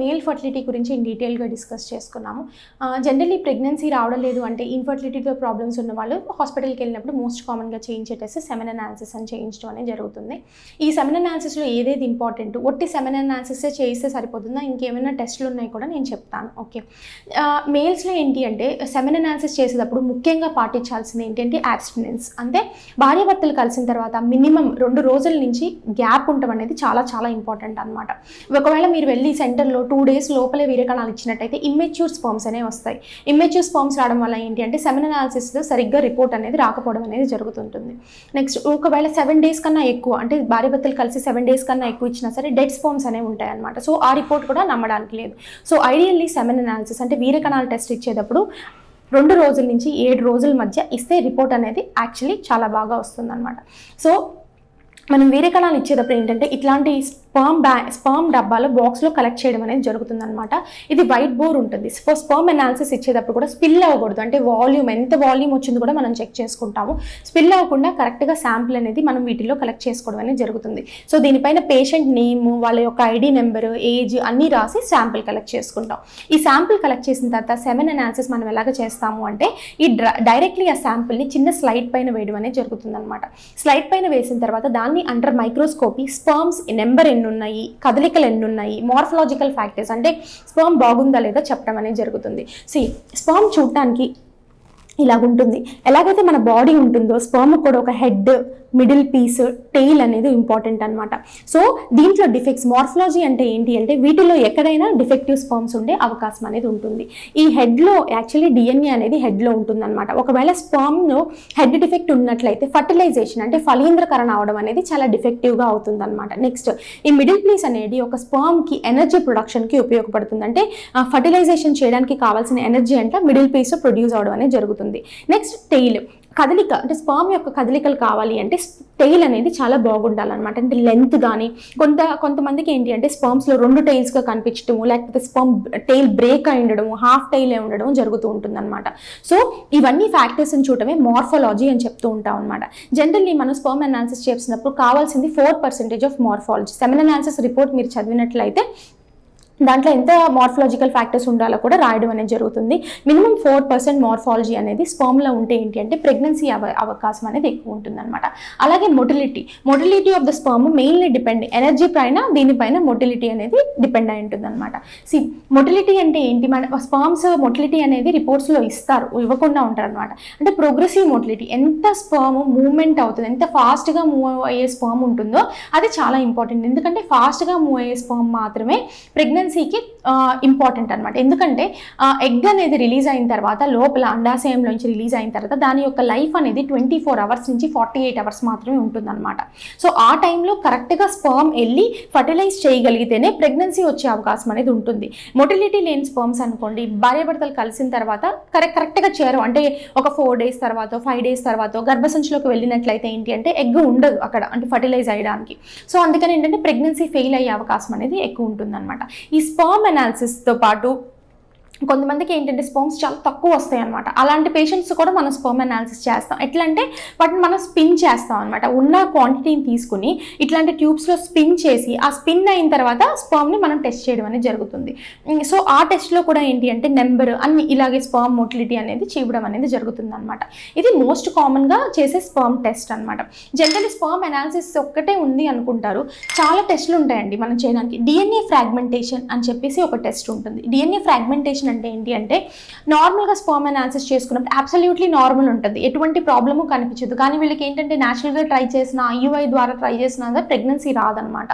Male fertility గురించి డీటెయిల్గా discuss చేసుకున్నాము. జనరల్లీ ప్రెగ్నెన్సీ రావడం లేదు అంటే ఇన్ఫర్టిలిటీతో ప్రాబ్లమ్స్ ఉన్న వాళ్ళు హాస్పిటల్కి వెళ్ళినప్పుడు మోస్ట్ కామన్గా చేయించే టెస్ట్ సెమెన్ అనాలిసిస్ అని చేయించడం అనేది జరుగుతుంది. ఈ సెమెన్ అనాలిసిస్లో ఏదేది ఇంపార్టెంట్, ఒట్టి సెమెన్ అనాలిసిసే చేయిస్తే సరిపోతుందా, ఇంకేమైనా టెస్టులు ఉన్నాయి కూడా నేను చెప్తాను. ఓకే, మేల్స్లో ఏంటి అంటే సెమెన్ అనాలిసిస్ చేసేటప్పుడు ముఖ్యంగా పాటించాల్సింది ఏంటంటే యాబ్స్టినెన్స్. అంటే భార్యాభర్తలు కలిసిన తర్వాత మినిమం 2 రోజుల నుంచి గ్యాప్ ఉండడం అనేది చాలా చాలా ఇంపార్టెంట్ అనమాట. ఒకవేళ మీరు వెళ్ళి సెంటర్లో 2 డేస్ లోపలే వీర్యకణాలు ఇచ్చినట్టయితే ఇమ్మెచ్యూర్ స్పర్మ్స్ అనేవి వస్తాయి. ఇమ్మెచ్యూర్ స్పర్మ్స్ రావడం వల్ల ఏంటి అంటే సెమెన్ అనాలిసిస్లో సరిగ్గా రిపోర్ట్ అనేది రాకపోవడం అనేది జరుగుతుంటుంది. నెక్స్ట్ ఒకవేళ 7 డేస్ కన్నా ఎక్కువ అంటే భార్యాభర్తలు కలిసి 7 డేస్ కన్నా ఎక్కువ ఇచ్చినా సరే డెడ్ స్పర్మ్స్ అనేవి ఉంటాయి అనమాట. సో ఆ రిపోర్ట్ కూడా నమ్మడానికి లేదు. సో ఐడియల్లీ సెమెన్ అనాలిసిస్ అంటే వీర్యకణాల టెస్ట్ ఇచ్చేటప్పుడు 2 రోజుల నుంచి 7 రోజుల మధ్య ఇస్తే రిపోర్ట్ అనేది యాక్చువల్లీ చాలా బాగా వస్తుంది అనమాట. సో మనం వీర్యకణాలు ఇచ్చేటప్పుడు ఏంటంటే ఇట్లాంటి స్పర్మ్ డబ్బాలో బాక్స్లో కలెక్ట్ చేయడం అనేది జరుగుతుందన్నమాట. ఇది వైట్ బోర్ ఉంటుంది. స్పర్మ్ అనాలిసిస్ ఇచ్చేటప్పుడు కూడా స్పిల్ అవ్వకూడదు. అంటే ఎంత వాల్యూమ్ వచ్చింది కూడా మనం చెక్ చేసుకుంటాము. స్పిల్ అవ్వకుండా కరెక్ట్గా శాంపిల్ అనేది మనం వీటిలో కలెక్ట్ చేసుకోవడం అనేది జరుగుతుంది. సో దీనిపైన పేషెంట్ నేమ్, వాళ్ళ యొక్క ఐడి నెంబరు, ఏజ్ అన్నీ రాసి శాంపిల్ కలెక్ట్ చేసుకుంటాం. ఈ శాంపిల్ కలెక్ట్ చేసిన తర్వాత సెమెన్ అనాలిసిస్ మనం ఎలాగ చేస్తాము అంటే ఈ డైరెక్ట్లీ ఆ శాంపిల్ని చిన్న స్లైడ్ పైన వేయడం అనేది జరుగుతుంది అనమాట. స్లైడ్ పైన వేసిన తర్వాత దాన్ని అండర్ మైక్రోస్కోపీ స్పర్మ్స్ నెంబర్ ఎన్ని ఉన్నాయి, కదలికలు ఎన్ని ఉన్నాయి, మార్ఫలాజికల్ ఫ్యాక్టర్స్ అంటే స్పర్మ్ బాగుందా లేదా చెప్పడం అనేది జరుగుతుంది. స్పర్మ్ చూడటానికి ఇలాగుంటుంది. ఎలాగైతే మన బాడీ ఉంటుందో స్పర్మ్ కూడా ఒక హెడ్, మిడిల్ పీస్, టెయిల్ అనేది ఇంపార్టెంట్ అనమాట. సో దీంట్లో డిఫెక్ట్స్, మార్ఫలాజీ అంటే ఏంటి అంటే వీటిలో ఎక్కడైనా డిఫెక్టివ్ స్పర్మ్స్ ఉండే అవకాశం అనేది ఉంటుంది. ఈ హెడ్లో యాక్చువల్లీ డిఎన్ఏ అనేది హెడ్లో ఉంటుందన్నమాట. ఒకవేళ స్పర్మ్లో హెడ్ డిఫెక్ట్ ఉన్నట్లయితే ఫర్టిలైజేషన్ అంటే ఫలీంద్రకరణ అవడం అనేది చాలా డిఫెక్టివ్గా అవుతుంది అనమాట. నెక్స్ట్ ఈ మిడిల్ పీస్ అనేది ఒక స్పర్మ్కి ఎనర్జీ ప్రొడక్షన్కి ఉపయోగపడుతుంది. అంటే ఫర్టిలైజేషన్ చేయడానికి కావాల్సిన ఎనర్జీ అంటే మిడిల్ పీస్ ప్రొడ్యూస్ అవడం అనేది జరుగుతుంది. నెక్స్ట్ టెయిల్, కదలిక అంటే స్పర్మ్ యొక్క కదలికలు కావాలి అంటే టెయిల్ అనేది చాలా బాగుండాలన్నమాట. అంటే లెంత్ కానీ కొంతమందికి ఏంటి అంటే స్పర్మ్స్లో 2 టెయిల్స్గా కనిపించడము, లేకపోతే స్పర్మ్ టెయిల్ బ్రేక్ అయి ఉండడము, హాఫ్ టెయిల్ అయి ఉండడం జరుగుతూ ఉంటుందన్నమాట. సో ఇవన్నీ ఫ్యాక్టర్స్ని చూడటమే మార్ఫాలజీ అని చెప్తూ ఉంటాం అనమాట. జనరల్లీ మనం స్పర్మ్ అనాలిసిస్ చేసినప్పుడు కావాల్సింది 4% of morphology. Semen analysis report మీరు చదివినట్లయితే దాంట్లో ఎంత మార్ఫలాజికల్ ఫ్యాక్టర్స్ ఉండాలో కూడా రాయడం అనేది జరుగుతుంది. మినిమం 4% మార్ఫాలజీ అనేది స్పర్మ్లో ఉంటే ఏంటి అంటే ప్రెగ్నెన్సీ అవకాశం అనేది ఎక్కువ ఉంటుందన్నమాట. అలాగే motility of the sperm mainly depend, energy పైన దీనిపైన మొటిలిటీ అనేది డిపెండ్ అయి ఉంటుంది అనమాట. మొటిలిటీ అంటే ఏంటి, మన స్పర్మ్స్ మొటిలిటీ అనేది రిపోర్ట్స్లో ఇవ్వకుండా ఉంటారు అనమాట. అంటే ప్రోగ్రెసివ్ మొటిలిటీ, ఎంత స్పర్మ్ మూవ్మెంట్ అవుతుంది, ఎంత ఫాస్ట్గా మూవ్ అయ్యే స్పర్మ్ ఉంటుందో అది చాలా ఇంపార్టెంట్. ఎందుకంటే ఫాస్ట్గా మూవ్ అయ్యే స్పర్మ్ మాత్రమే ప్రెగ్నెన్సీకి ఇంపార్టెంట్ అనమాట. ఎందుకంటే ఎగ్ అనేది రిలీజ్ అయిన తర్వాత లోపల అండాశయంలోంచి రిలీజ్ అయిన తర్వాత దాని యొక్క లైఫ్ అనేది 24 అవర్స్ నుంచి 48 అవర్స్ మాత్రమే ఉంటుందన్నమాట. సో ఆ టైంలో కరెక్ట్గా స్పర్మ్ వెళ్ళి ఫర్టిలైజ్ చేయగలిగితేనే ప్రెగ్నెన్సీ వచ్చే అవకాశం అనేది ఉంటుంది. మొటిలిటీ లేని స్పర్మ్స్ అనుకోండి, భార్యాభర్తలు కలిసిన తర్వాత కరెక్ట్గా చేరు అంటే ఒక 4 డేస్ తర్వాత 5 డేస్ తర్వాత గర్భసంచిలోకి వెళ్ళినట్లయితే ఏంటి అంటే ఎగ్ ఉండదు అక్కడ, అంటే ఫర్టిలైజ్ అయ్యడానికి. సో అందుకని ఏంటంటే ప్రెగ్నెన్సీ ఫెయిల్ అయ్యే అవకాశం అనేది ఎక్కువ ఉంటుందన్నమాట. ఈ స్పర్మ్ అనాలిసిస్తో పాటు కొంతమందికి ఏంటంటే స్పర్మ్స్ చాలా తక్కువ వస్తాయి అనమాట. అలాంటి పేషెంట్స్ కూడా మనం స్పర్మ్ అనాలిసిస్ చేస్తాం. ఎట్లా అంటే వాటిని మనం స్పిన్ చేస్తాం అనమాట. ఉన్న క్వాంటిటీని తీసుకుని ఇట్లాంటి ట్యూబ్స్లో స్పిన్ చేసి ఆ స్పిన్ అయిన తర్వాత స్పర్మ్ని మనం టెస్ట్ చేయడం అనేది జరుగుతుంది. సో ఆ టెస్ట్లో కూడా ఏంటి అంటే నెంబర్ అన్ని ఇలాగే స్పర్మ్ మొటిలిటీ అనేది చూపడం అనేది జరుగుతుంది అనమాట. ఇది మోస్ట్ కామన్గా చేసే స్పర్మ్ టెస్ట్ అనమాట. జనరల్లీ స్పర్మ్ అనాలిసిస్ ఒక్కటే ఉంది అనుకుంటారు, చాలా టెస్టులు ఉంటాయండి మనం చేయడానికి. డిఎన్ఏ ఫ్రాగ్మెంటేషన్ అని చెప్పేసి ఒక టెస్ట్ ఉంటుంది. డిఎన్ఏ ఫ్రాగ్మెంటేషన్ అంటే ఏంటి అంటే నార్మల్గా స్పర్మ్ అనాలిసిస్ చేసుకున్నప్పుడు అబ్సల్యూట్లీ నార్మల్ ఉంటుంది, ఎటువంటి ప్రాబ్లము కనిపించదు. కానీ వీళ్ళకి ఏంటంటే న్యాచురల్గా ట్రై చేసిన, ఐయుఐ ద్వారా ట్రై చేసిన ప్రెగ్నెన్సీ రాదనమాట.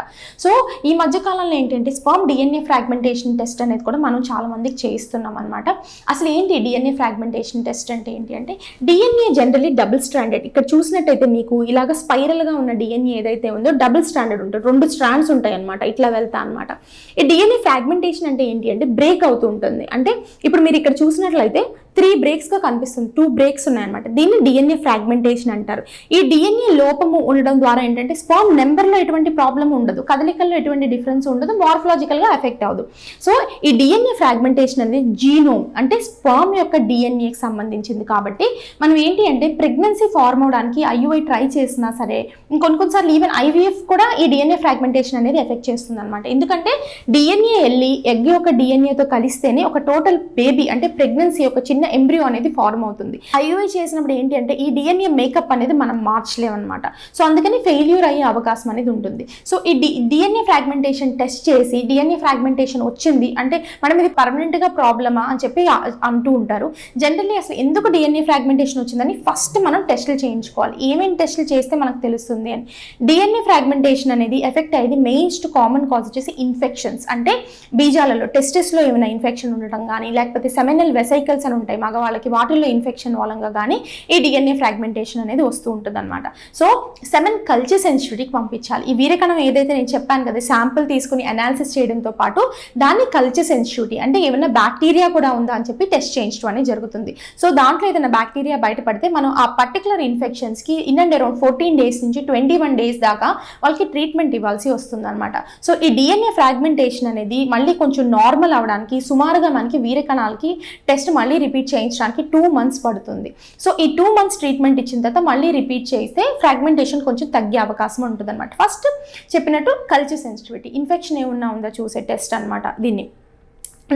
సో ఈ మధ్యకాలంలో ఏంటంటే స్పర్మ్ డిఎన్ఏ ఫ్రాగ్మెంటేషన్ టెస్ట్ అనేది కూడా మనం చాలా మందికి చేయిస్తున్నాం అనమాట. అసలు ఏంటి డిఎన్ఏ ఫ్రాగ్మెంటేషన్ టెస్ట్ అంటే ఏంటి అంటే డిఎన్ఏ జనరల్లీ డబుల్ స్ట్రాండెడ్. ఇక్కడ చూసినట్టయితే మీకు ఇలాగ స్పైరల్గా ఉన్న డిఎన్ఏ ఏదైతే ఉందో డబుల్ స్ట్రాండెడ్ ఉంటుంది, 2 స్ట్రాండ్స్ ఉంటాయి అనమాట, ఇట్లా వెళ్తా అనమాట. ఈ డిఎన్ఏ ఫ్రాగ్మెంటేషన్ అంటే ఏంటి అంటే బ్రేక్ అవుతూ ఉంటుంది. అంటే ఇప్పుడు మీరు ఇక్కడ చూసినట్లయితే 3 బ్రేక్స్గా కనిపిస్తుంది, 2 బ్రేక్స్ ఉన్నాయన్నమాట. దీన్ని డిఎన్ఏ ఫ్రాగ్మెంటేషన్ అంటారు. ఈ డిఎన్ఏ లోపము ఉండడం ద్వారా ఏంటంటే స్పర్మ్ నెంబర్లో ఎటువంటి ప్రాబ్లం ఉండదు, కదలికల్లో ఎటువంటి డిఫరెన్స్ ఉండదు, మార్ఫలాజికల్గా ఎఫెక్ట్ అవ్వదు. సో ఈ డిఎన్ఏ ఫ్రాగ్మెంటేషన్ అనేది జీనోమ్ అంటే స్పర్మ్ యొక్క డిఎన్ఏకి సంబంధించింది. కాబట్టి మనం ఏంటి అంటే ప్రెగ్నెన్సీ ఫార్మ్ అవడానికి ఐయుఐ ట్రై చేసినా సరే, కొన్నిసార్లు ఈవెన్ ఐవీఎఫ్ కూడా ఈ డిఎన్ఏ ఫ్రాగ్మెంటేషన్ అనేది ఎఫెక్ట్ చేస్తుంది అనమాట. ఎందుకంటే డిఎన్ఏ వెళ్ళి ఎగ్ యొక్క డిఎన్ఏతో కలిస్తేనే ఒక టోటల్ బేబీ అంటే ప్రెగ్నెన్సీ ఒక చిన్న ఎంబ్రియో అనేది ఫార్మ్ అవుతుంది. ఐయుఐ చేసినప్పుడు ఏంటి అంటే ఈ డిఎన్ఏ మేకప్ అనేది మనం మార్చలేమన్నమాట. సో అందుకని ఫెయిల్యూర్ అయ్యే అవకాశం అనేది ఉంటుంది. సో ఈ డిఎన్ఏ ఫ్రాగ్మెంటేషన్ టెస్ట్ చేసి డిఎన్ఏ ఫ్రాగ్మెంటేషన్ వచ్చింది అంటే మనం ఇది పర్మనెంట్గా ప్రాబ్లమా అని చెప్పి అంటూ ఉంటారు. జనరల్లీ అసలు ఎందుకు డిఎన్ఏ ఫ్రాగ్మెంటేషన్ వచ్చిందని ఫస్ట్ మనం టెస్టులు చేయించుకోవాలి. ఏమేమి టెస్టులు చేస్తే మనకు తెలుస్తుంది అని. డిఎన్ఏ ఫ్రాగ్మెంటేషన్ అనేది ఎఫెక్ట్ అయ్యేది మెయిస్ట్ కామన్ కాజ్ వచ్చేసి ఇన్ఫెక్షన్స్, అంటే బీజాలలో టెస్టిస్లో ఏమైనా ఇన్ఫెక్షన్ ఉండటం కానీ, లేకపోతే సెమినల్ వెసైకల్స్ అని ఉంటాయి మగవాళ్ళకి, వాటిల్లో ఇన్ఫెక్షన్ మూలంగా కానీ ఈ డిఎన్ఏ ఫ్రాగ్మెంటేషన్ అనేది వస్తూ ఉంటుంది అనమాట. సో సెమెన్ కల్చర్ సెన్సిటివిటీకి పంపించాలి. ఈ వీరకణం ఏదైతే నేను చెప్పాను కదా, శాంపుల్ తీసుకుని అనాలిసిస్ చేయడంతో పాటు దాన్ని కల్చర్ సెన్సిటివిటీ అంటే ఏమైనా బ్యాక్టీరియా కూడా ఉందా అని చెప్పి టెస్ట్ చేయించడం అనేది జరుగుతుంది. సో దాంట్లో ఏదైనా బ్యాక్టీరియా బయటపడితే మనం ఆ పర్టికులర్ ఇన్ఫెక్షన్స్కి ఇన్ అండ్ అరౌండ్ 14 డేస్ నుంచి 21 డేస్ దాకా వాళ్ళకి ట్రీట్మెంట్ ఇవ్వాల్సి వస్తుంది అనమాట. సో ఈ డిఎన్ఏ ఫ్రాగ్మెంటేషన్ అనేది మళ్ళీ కొంచెం నార్మల్ అవడానికి సుమారుగా మనకి వీరకణాలకి టెస్ట్ మళ్ళీ రిపీట్ చేయించడానికి 2 months పడుతుంది. సో ఈ 2 months ట్రీట్మెంట్ ఇచ్చిన తర్వాత మళ్ళీ రిపీట్ చేస్తే ఫ్రాగ్మెంటేషన్ కొంచెం తగ్గే అవకాశం ఉంటుంది అనమాట. ఫస్ట్ చెప్పినట్టు కల్చర్ సెన్సిటివిటీ, ఇన్ఫెక్షన్ ఏమన్నా ఉందా చూసే టెస్ట్ అనమాట దీన్ని.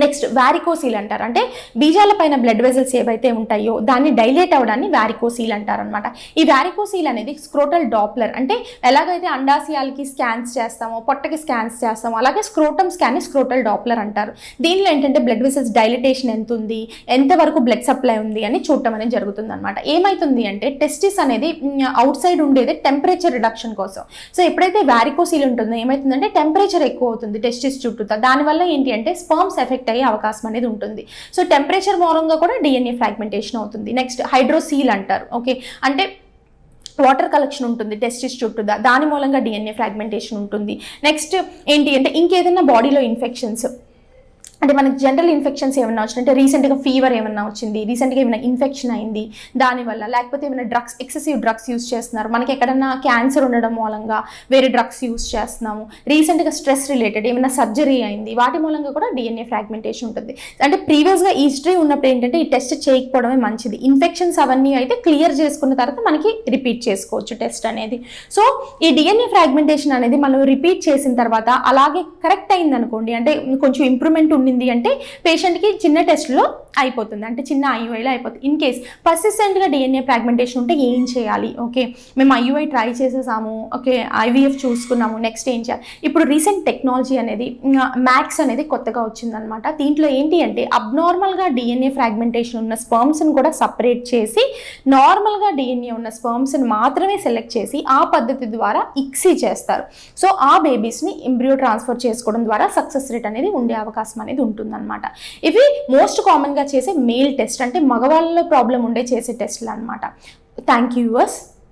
నెక్స్ట్ వ్యారికోసీల్ అంటారు, అంటే బీజాల పైన బ్లడ్ వెజల్స్ ఏవైతే ఉంటాయో దాన్ని డైలేట్ అవ్వడాన్ని వ్యారికోసీల్ అంటారనమాట. ఈ వ్యారికోసీల్ అనేది స్క్రోటల్ డాప్లర్, అంటే ఎలాగైతే అండాశయాలకి స్కాన్స్ చేస్తామో పొట్టకి స్కాన్స్ చేస్తామో అలాగే స్క్రోటమ్ స్కాన్ని స్క్రోటల్ డాప్లర్ అంటారు. దీనిలో ఏంటంటే బ్లడ్ వెజల్స్ డైలిటేషన్ ఎంత ఉంది, ఎంతవరకు బ్లడ్ సప్లై ఉంది అని చూడటం అనేది జరుగుతుంది అనమాట. ఏమవుతుంది అంటే టెస్టిస్ అనేది అవుట్ సైడ్ ఉండేది టెంపరేచర్ రిడక్షన్ కోసం. సో ఎప్పుడైతే వ్యారికోసీల్ ఉంటుందో ఏమవుతుందంటే టెంపరేచర్ ఎక్కువ అవుతుంది టెస్టిస్ చుట్టూ, దానివల్ల ఏంటి అంటే స్పర్మ్స్ ఎఫెక్ట్ అయ్యే అవకాశం అనేది ఉంటుంది. సో టెంపరేచర్ మూలంగా కూడా డిఎన్ఏ ఫ్రాగ్మెంటేషన్ అవుతుంది. నెక్స్ట్ హైడ్రోసీల్ అంటారు, ఓకే, అంటే వాటర్ కలెక్షన్ ఉంటుంది టెస్టిస్ చుట్టూ, దాని మూలంగా డిఎన్ఏ ఫ్రాగ్మెంటేషన్ ఉంటుంది. నెక్స్ట్ ఏంటి అంటే ఇంకేదైనా బాడీలో ఇన్ఫెక్షన్స్, అంటే మనకి జనరల్ ఇన్ఫెక్షన్స్ ఏమైనా వచ్చినట్టే రీసెంట్గా ఫీవర్ ఏమైనా వచ్చింది, రీసెంట్గా ఏమైనా ఇన్ఫెక్షన్ అయింది దానివల్ల, లేకపోతే ఏమైనా డ్రగ్స్ ఎక్సెసివ్ డ్రగ్స్ యూస్ చేస్తున్నారు, మనకి ఎక్కడన్నా క్యాన్సర్ ఉండడం మూలంగా వేరే డ్రగ్స్ యూస్ చేస్తున్నాము, రీసెంట్గా స్ట్రెస్ రిలేటెడ్ ఏమైనా సర్జరీ అయింది, వాటి మూలంగా కూడా డిఎన్ఏ ఫ్రాగ్మెంటేషన్ ఉంటుంది. అంటే ప్రీవియస్గా ఈ హిస్టరీ ఉన్నప్పుడు ఏంటంటే ఈ టెస్ట్ చేయకపోవడమే మంచిది. ఇన్ఫెక్షన్స్ అవన్నీ అయితే క్లియర్ చేసుకున్న తర్వాత మనకి రిపీట్ చేసుకోవచ్చు టెస్ట్ అనేది. సో ఈ డిఎన్ఏ ఫ్రాగ్మెంటేషన్ అనేది మనం రిపీట్ చేసిన తర్వాత అలాగే కరెక్ట్ అయింది అనుకోండి, అంటే కొంచెం ఇంప్రూవ్మెంట్ ఉంది అంటే పేషెంట్కి చిన్న టెస్ట్లో అయిపోతుంది, అంటే చిన్న ఐయుఐలో అయిపోతుంది. ఇన్ కేస్ పర్సిస్టెంట్గా డిఎన్ఏ ఫ్రాగ్మెంటేషన్ ఉంటే ఏం చేయాలి? ఓకే, మేము ఐయుఐ ట్రై చేసేసాము, ఓకే ఐవీఎఫ్ చూసుకున్నాము, నెక్స్ట్ ఏం చేయాలి? ఇప్పుడు రీసెంట్ టెక్నాలజీ అనేది మ్యాక్స్ అనేది కొత్తగా వచ్చిందనమాట. దీంట్లో ఏంటి అంటే అబ్నార్మల్గా డిఎన్ఏ ఫ్రాగ్మెంటేషన్ ఉన్న స్పర్మ్స్ని కూడా సపరేట్ చేసి నార్మల్గా డిఎన్ఏ ఉన్న స్పర్మ్స్ని మాత్రమే సెలెక్ట్ చేసి ఆ పద్ధతి ద్వారా ఇక్సీ చేస్తారు. సో ఆ బేబీస్ని ఎంబ్రియో ట్రాన్స్ఫర్ చేసుకోవడం ద్వారా సక్సెస్ రేట్ అనేది ఉండే అవకాశం అనేది ఉంటుందన్నమాట. ఇవి మోస్ట్ కామన్గా చేసే మేల్ టెస్ట్, అంటే మగవాళ్ళలో ప్రాబ్లం ఉండే చేసే టెస్ట్లు అనమాట. Thank you yours.